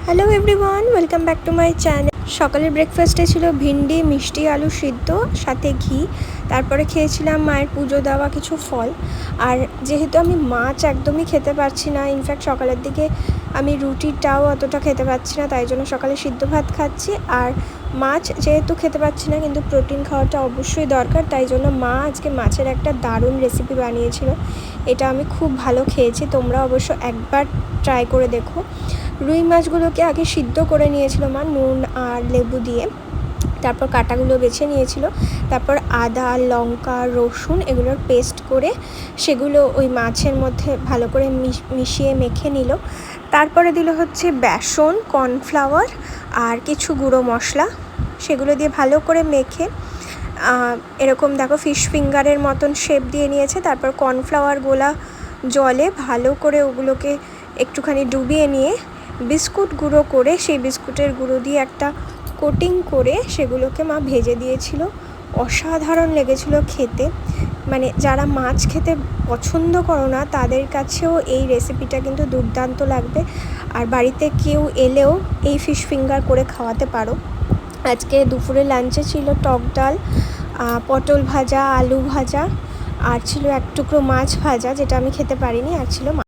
Hello everyone, welcome back to my channel. সকালের ব্রেকফাস্টে ছিল ভিন্ডি, মিষ্টি, আলু সিদ্ধ, সাথে ঘি। তারপরে খেয়েছিলাম মায়ের পুজো দেওয়া কিছু ফল। আর যেহেতু আমি মাছ একদমই খেতে পারছি না, ইনফ্যাক্ট সকালের দিকে আমি রুটিটাও অতটা খেতে পারছি না, তাই জন্য সকালে সিদ্ধ ভাত খাচ্ছি। আর মাছ যেহেতু খেতে পারছি না, কিন্তু প্রোটিন খাওয়াটা অবশ্যই দরকার, তাই জন্য মা আজকে মাছের একটা দারুণ রেসিপি বানিয়েছিল। এটা আমি খুব ভালো খেয়েছি, তোমরা অবশ্য একবার ট্রাই করে দেখো। রুই মাছগুলোকে আগে সিদ্ধ করে নিয়েছিল মা নুন আর লেবু দিয়ে, তারপর কাঁটাগুলো বেছে নিয়েছিল, তারপর আদা, লঙ্কা, রসুন এগুলোর পেস্ট করে সেগুলো ওই মাছের মধ্যে ভালো করে মিশিয়ে মেখে নিল। তারপরে দিল হচ্ছে বেসন, কর্নফ্লাওয়ার আর কিছু গুঁড়ো মশলা, সেগুলো দিয়ে ভালো করে মেখে এরকম দেখো ফিশ ফিঙ্গারের মতন শেপ দিয়ে নিয়েছে। তারপর কর্নফ্লাওয়ার গোলা জলে ভালো করে ওগুলোকে একটুখানি ডুবিয়ে নিয়ে বিস্কুট গুঁড়ো করে সেই বিস্কুটের গুঁড়ো দিয়ে একটা কোটিং করে সেগুলোকে মা ভেজে দিয়েছিল। অসাধারণ লেগেছিল খেতে, মানে যারা মাছ খেতে পছন্দ করো না তাদের কাছেও এই রেসিপিটা কিন্তু দুর্দান্ত লাগবে। আর বাড়িতে কেউ এলেও এই ফিশ ফিঙ্গার করে খাওয়াতে পারো। আজকে দুপুরে লাঞ্চে ছিল টক ডাল, পটল ভাজা, আলু ভাজা, আর ছিল এক টুকরো মাছ ভাজা যেটা আমি খেতে পারিনি, আর ছিল